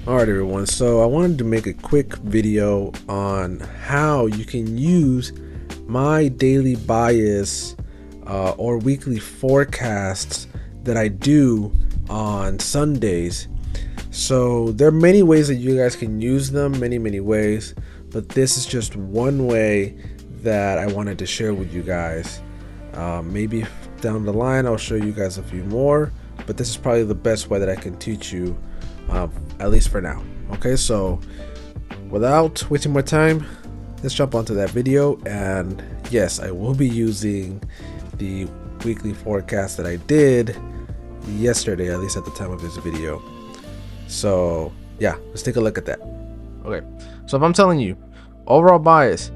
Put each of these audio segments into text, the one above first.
Alright everyone, so I wanted to make a quick video on how you can use my daily bias or weekly forecasts that I do on Sundays. So there are many ways that you guys can use them, many ways, but this is just one way that I wanted to share with you guys. Maybe down the line I'll show you guys a few more, but this is probably the best way that I can teach you, at least for now. Okay, so without wasting more time, let's jump onto that video. And yes, I will be using the weekly forecast that I did yesterday, at least at the time of this video. So yeah, let's take a look at that. Okay, so if I'm telling you overall bias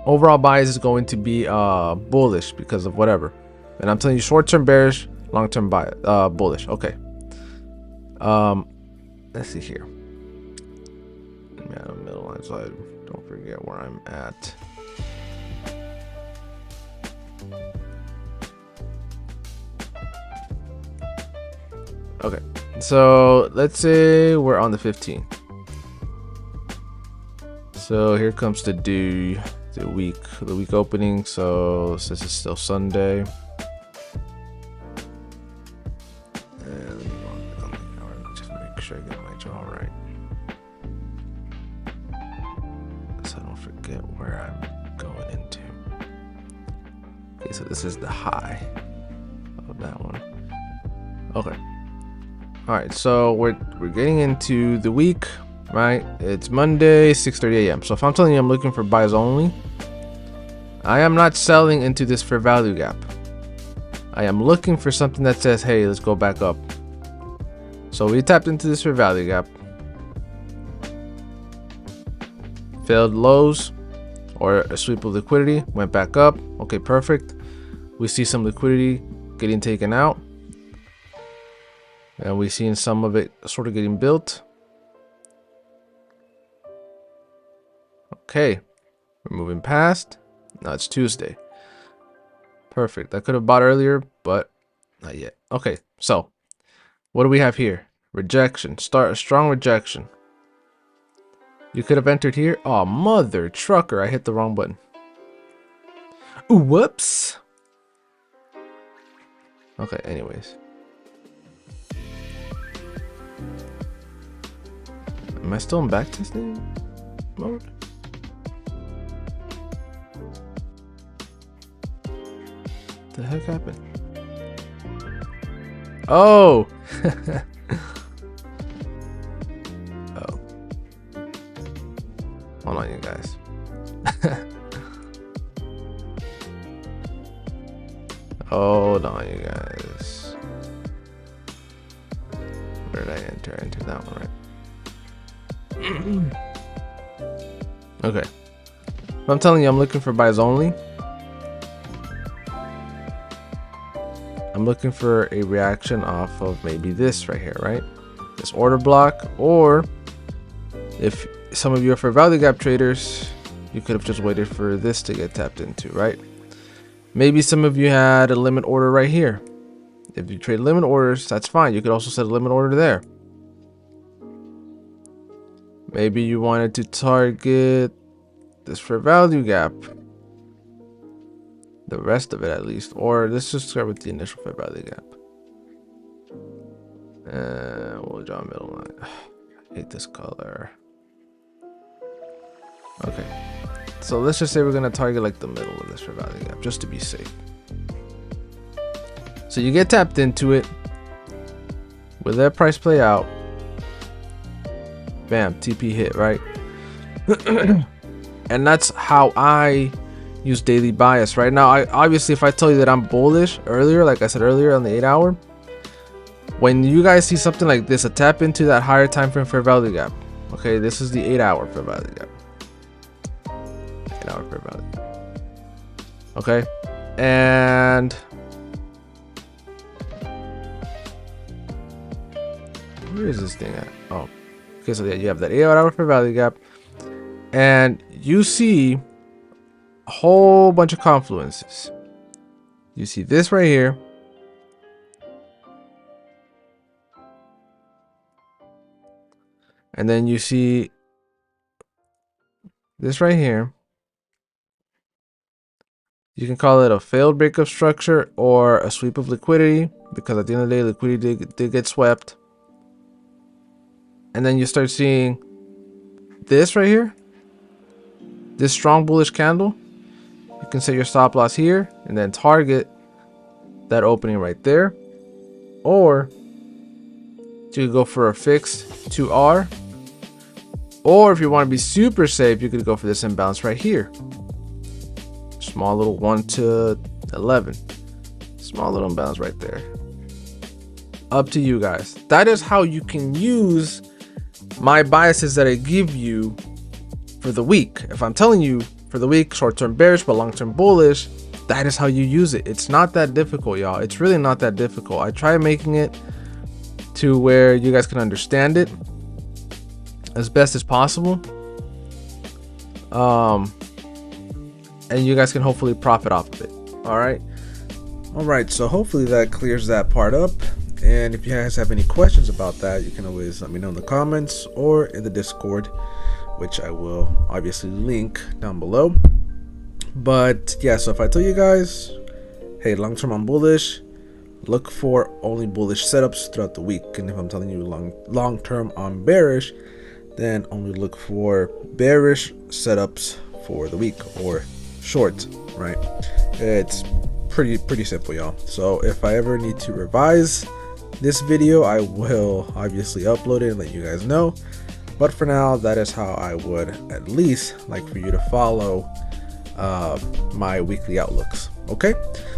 is going to be bullish because of whatever, and I'm telling you short-term bearish, long-term bias bullish. Okay, let's see here. Let me add a middle line so I don't forget where I'm at. Okay, so let's say we're on the 15th. So here comes the week opening. So this is still Sunday. And just make sure I get my jaw right, so I don't forget where I'm going into. Okay, so this is the high of that one. Okay. All right, so we're getting into the week, right? It's Monday, 6:30 a.m. So if I'm telling you I'm looking for buys only, I am not selling into this fair value gap. I am looking for something that says, hey, let's go back up. So we tapped into this fair value gap, failed lows or a sweep of liquidity, went back up. Okay, perfect. We see some liquidity getting taken out, and we've seen some of it sort of getting built. Okay, we're moving past. Now it's Tuesday. Perfect. I could have bought earlier, but not yet. Okay, so what do we have here? Rejection. Start a strong rejection. You could have entered here. Oh, mother trucker. I hit the wrong button. Ooh, whoops. Okay, anyways. Am I still in backtesting mode? What the heck happened? Oh! Oh. Hold on, you guys. Hold on, you guys. Where did I enter? I entered that one, right? Okay. If I'm telling you I'm looking for buys only, I'm looking for a reaction off of maybe this right here, right? This order block, or if some of you are for value gap traders, you could have just waited for this to get tapped into, right? Maybe some of you had a limit order right here. If you trade limit orders, that's fine. You could also set a limit order there. Maybe you wanted to target this fair value gap, the rest of it at least, or let's just start with the initial fair value gap. And we'll draw a middle line. I hate this color. Okay, so let's just say we're gonna target like the middle of this fair value gap just to be safe. So you get tapped into it. Will that price play out? Bam, TP hit, right? And that's how I use daily bias right now. I obviously, if I tell you that I'm bullish earlier, like I said earlier on the 8-hour, when you guys see something like this, a tap into that higher time frame fair value gap. Okay, this is the 8-hour fair value gap. 8-hour fair value. Okay, and where is this thing at? Oh, okay, so yeah, you have that 8-hour fair value gap, and you see a whole bunch of confluences. You see this right here, and then you see this right here. You can call it a failed breakup structure or a sweep of liquidity, because at the end of the day, liquidity did get swept. And then you start seeing this right here, this strong bullish candle. You can set your stop loss here and then target that opening right there. Or you could go for a fixed 2R. Or if you want to be super safe, you could go for this imbalance right here. Small little 1 to 11. Small little imbalance right there. Up to you guys. That is how you can use my biases that I give you for the week. If I'm telling you for the week, short-term bearish but long-term bullish, that is how you use it. It's not that difficult, y'all. It's really not that difficult. I try making it to where you guys can understand it as best as possible. And you guys can hopefully profit off of it. All right, so hopefully that clears that part up. And if you guys have any questions about that, you can always let me know in the comments or in the Discord, which I will obviously link down below. But yeah, so if I tell you guys, hey, long-term I'm bullish, look for only bullish setups throughout the week. And if I'm telling you long-term I'm bearish, then only look for bearish setups for the week, or short, right? It's pretty simple, y'all. So if I ever need to revise this video, I will obviously upload it and let you guys know. But for now, that is how I would at least like for you to follow my weekly outlooks. Okay,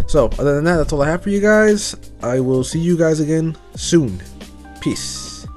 so other than that, that's all I have for you guys. I will see you guys again soon. Peace.